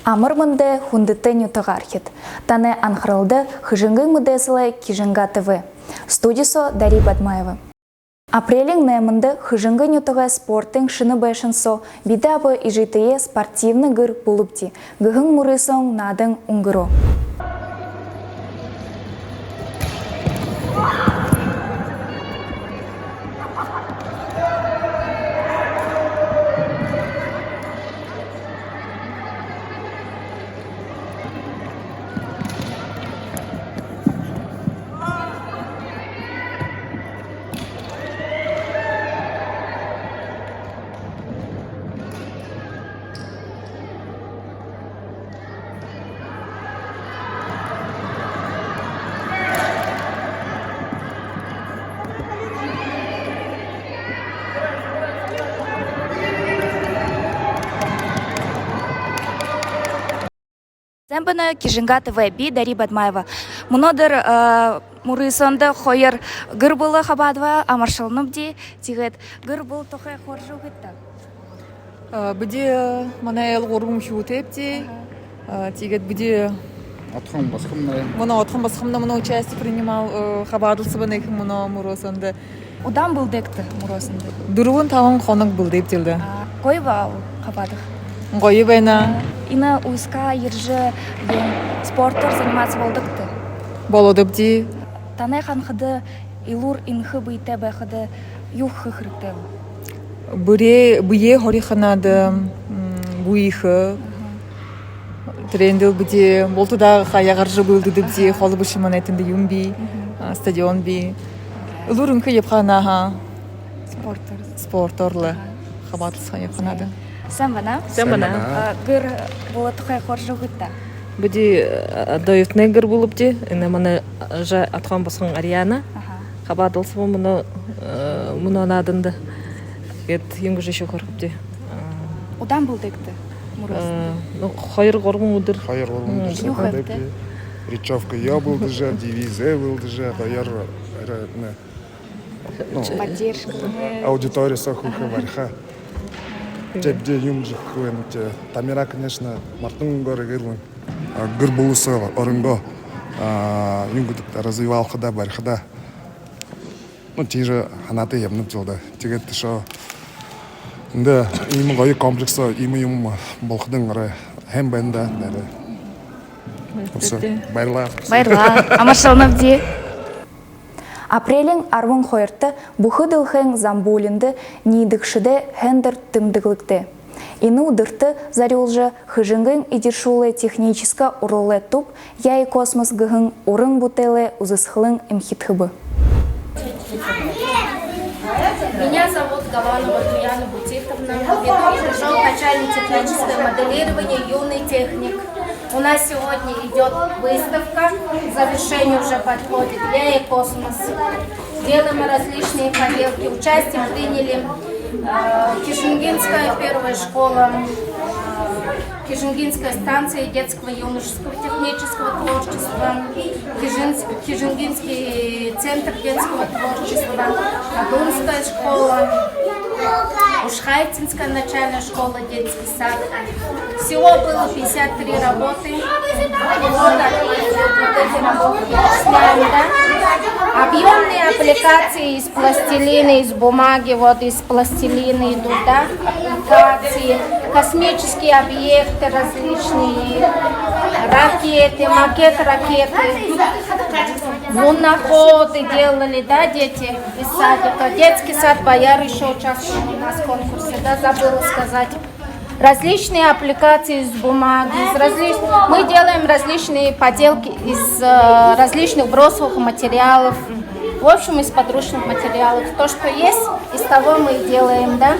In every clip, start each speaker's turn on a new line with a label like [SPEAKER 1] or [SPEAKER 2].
[SPEAKER 1] Амырмынды хундыттен ютығархет. Таны анхрылды хыжынгы мыдесылы Кижинга ТВ. Студисо Дарья Бадмаева. Апрелин нэмынды хыжынгы ютығы спорттың шыны бәшінсо бидабы ижитые спортивны гыр булыпти. Гыгын мурысон надың унгыро. Сэмбіні Кижинга ТВ би Дарья Бадмаева. Мұнодыр мұрысонды қойыр гыр бұлы қабадва амаршылынып де тегет гыр бұл тоқай қоржу кетті.
[SPEAKER 2] Бұде мана әл ғорғым шуытепте, тегет бұде
[SPEAKER 3] Атхан басқымна.
[SPEAKER 2] Мұна атхан басқымна мұна участие принимал қабадылсы бұны екім мұна мұрысонды.
[SPEAKER 1] Одан бұл декті мұрысонды?
[SPEAKER 2] Дұруын тағын қонық бұл дептелді.
[SPEAKER 1] Қой ба қабадық?
[SPEAKER 2] Қойы бәйна.
[SPEAKER 1] Ина уйска ержі спорттар заниматься болдықты?
[SPEAKER 2] Болодып де.
[SPEAKER 1] Танай қанқыды илур инхы бүйті бәқыды юхы қырықты?
[SPEAKER 2] Бұе хориханады бұйхы. Трендел бұде болтыдағы қаяғаржы бөлді де қолы бұшыман әтінді юмби, стадион би. Илур инхы епқанаға спорттарлы қабатылсыға епқанады.
[SPEAKER 1] Сән бана?
[SPEAKER 4] Сән бана.
[SPEAKER 1] Гыр болы тұқай қоржы ғытта?
[SPEAKER 4] Бұде дойыфны гыр болып де, мұны жа атқан басқан Ариана. Қабадылсы мұны анадынды. Енгі жеші қорғып де.
[SPEAKER 1] Одан бұл декті?
[SPEAKER 4] Хайыр қорғым ұдыр.
[SPEAKER 3] Хайыр қорғым ұдыр. Речевка я болды жа, дивизия болды жа, хайыр
[SPEAKER 1] поддержка.
[SPEAKER 3] Аудитория сохуха варха. Тебде юмжих куэнте. Тамира, конечно, мартын горы гырлын. Гыр булысы орынго юнгудыкта развивал хада бархада. Тиже ханаты ебнып жылды. Тегетті шо. Инде имы ғойы комплексо, имы юм болхыдың ғыры. Хем бәнда. Байрла.
[SPEAKER 1] Байрла. Амаршалынып де. Апрелин арвын қойырты бұхыдылхен замбулинды нейдікшіде хендер тымдыглыкты. Ины удырты зарюлжы хыжынгын идершулы техническа урлы туп яй космос гыгын урын бутелы узысхылын имхитхыбы.
[SPEAKER 5] Меня зовут Галанова Туяна Бутитовна, веду кружок начально-техническое моделирование «Юный техник». У нас сегодня идет выставка, завершение уже подходит «Я и космос». Делаем различные поделки. Участие приняли Кижингинская первая школа, Кижингинская станция детского и юношеского технического творчества, Кижингинский центр детского творчества, Адунская школа, Ушхайтинская начальная школа, детский сад. Всего было 53 работы. Вот эти работы перечисляем, да? Объемные аппликации из пластилина, из бумаги, вот из пластилина идут, да? Аппликации, космические объекты различные, ракеты, макет ракеты. Луноходы делали, да, дети из садика. Детский сад Бояр еще участвовал у нас в конкурсе, да, забыла сказать. Различные аппликации из бумаги, мы делаем различные поделки из различных бросовых материалов, в общем, из подручных материалов. То, что есть, из того мы и делаем, да.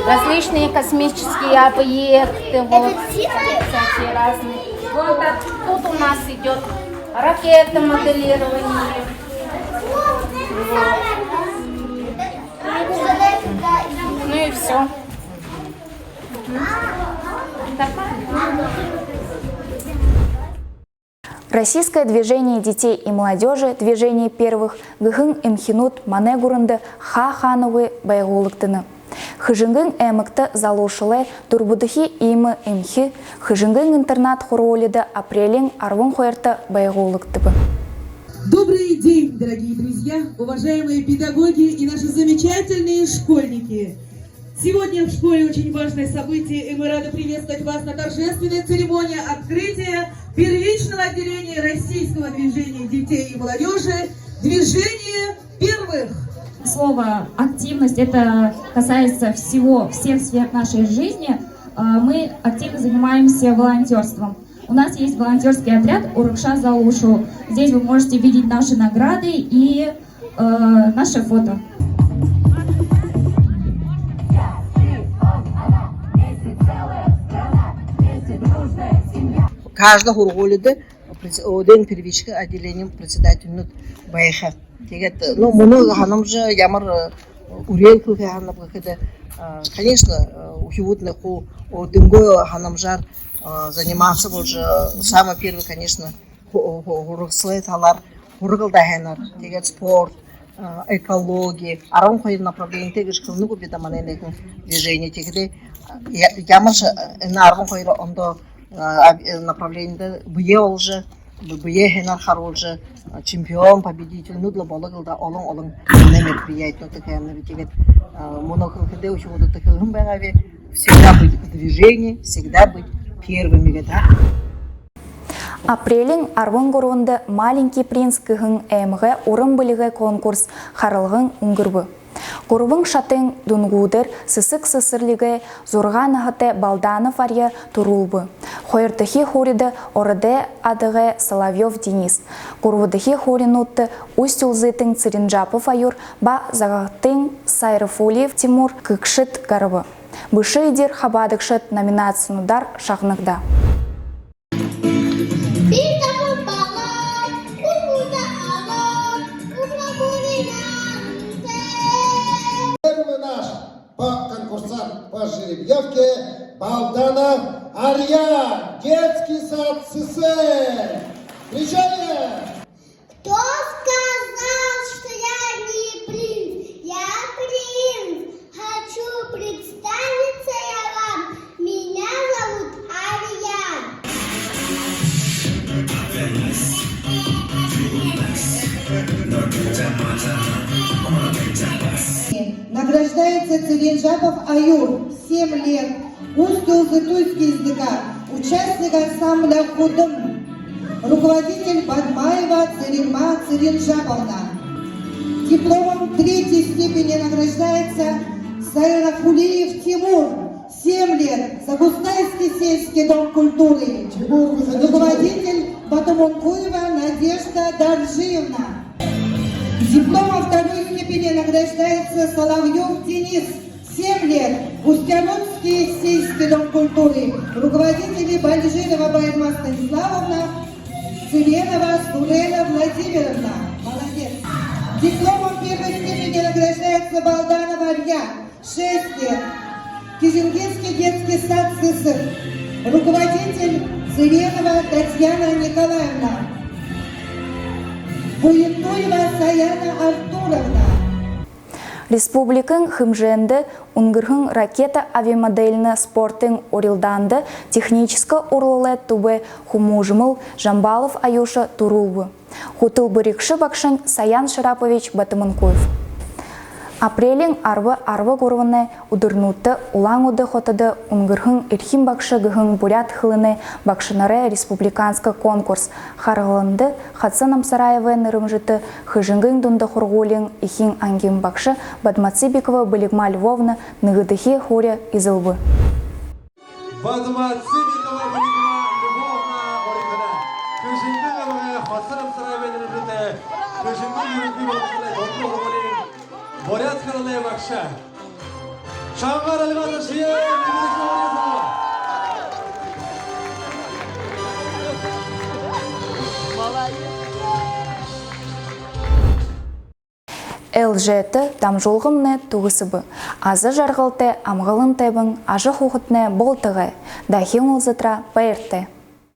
[SPEAKER 5] Различные космические объекты, вот, всякие разные. Вот тут у нас идет ракета моделирование. Ну и все.
[SPEAKER 1] Российское движение детей и молодежи, движение первых, гыгын имхинут манегурынды ха-хановы байгулыктыны. Хыжынгын эмыкты залушылы дурбудыхи имы эмхи, хыжынгын интернат хоролиды апрелин арвын хойырты байгулыктыбы.
[SPEAKER 6] Добрый день, дорогие друзья, уважаемые педагоги и наши замечательные школьники. Сегодня в школе очень важное событие, и мы рады приветствовать вас на торжественной церемонии открытия первичного отделения Российского движения детей и молодежи «Движение первых».
[SPEAKER 7] Слово «активность» это касается всех сфер нашей жизни. Мы активно занимаемся волонтерством. У нас есть волонтерский отряд «Урукша Залушу». Здесь вы можете видеть наши награды и наше фото.
[SPEAKER 8] Каждый хурголиды один первичный отделением председательный байха. Ну, много ханам же ямар урел кылка ханам кыды. Конечно, ухивутный ху дингой ханамжар заниматься уже самый первый, конечно, хургслет алар хургалдахенар. Тегет спорт, экология. Арам хой направление тегеш кылны кубита маненекен движение тегде. Ямар же на арам хой ондо направление бые уже бые хенар харолже чемпион победитель ну для балагылда олон не мероприятие такая на ведь моноколкде очень вот такие гумбагави всегда быть в движении, всегда быть первыми, да.
[SPEAKER 1] Апрелин арвын горонды маленький принц кыгын эмге урын билиге конкурс харылгын уңгырбы. Курвың шатын дунгудыр сысык сысырлиге зорган ахате Балданов арья турулбы. Хойыртыхи хориды орыде адыге Соловьев Денис. Курвыдыхи хоринутты Усть-Улзытың Циринджапов аюр ба загақтың Сайрыфулиев Тимур кыкшыт гарбы. Бышы идер хабадыкшыт номинацияны дар шағнықда.
[SPEAKER 9] Конкурсант по жеребьевке Балданов Арья, детский сад СССР. Встречаем!
[SPEAKER 10] Кто сказал, что я не принц? Я принц. Хочу представиться я вам. Меня зовут Арья.
[SPEAKER 6] Награждается Циринджапов Аюр, 7 лет, Усть-Улзытуйский языка, участник ансамбля «Худым», руководитель Бадмаева Царима Циринджаповна. Дипломом 3-й степени награждается Сайрыфулиев Тимур, 7 лет, Загустайский сельский дом культуры, руководитель Батумункуева Надежда Даржиевна. Дипломом 2-й степени награждается Соловьев Денис, 7 лет, Устянутский сельский дом культуры, руководители Бальжирова Байма Станиславовна, Цыленова Сурена Владимировна. Молодец. Дипломом 1-й степени награждается Балданова Арья, 6 лет, Кижингинский детский сад СССР, руководитель Цыленова Татьяна Николаевна. Буентуева Саяна Артуровна.
[SPEAKER 1] Республикың хымженді унгырхың ракета авиамодельны спортың орилданды техническі урлылы тубы хумужымыл Жамбалов Аюша Турулбы. Хутыл бұрикші бақшын Саян Шарапович Батымынкуев. Апрелин арвы горваны удырнуты улаң уды хотады унгырхың ирхим бақшы гыхың бурят хылыны бақшынары республиканскі конкурс харғылынды Хатсан Амсараевы нырымжыты хыжынгын дунды хургулин ихин ангим бақшы Бадмацибикова Былигма Львовна ныгыдыхи хоря изылбы.
[SPEAKER 11] Бадмацибикова Былигма Львовна оригана хыжынгын Хатсан Амсараевы нырымжыты хыжынгын юринки Борят хырылы бақша. Шаңғар әлбаты жиы
[SPEAKER 1] ЛЖТ тамжолғымны туғысыбы. Азы жарғылты амғылын тәбің, ажы хуғытны болтығы. Дахин ұлзытра ПРТ.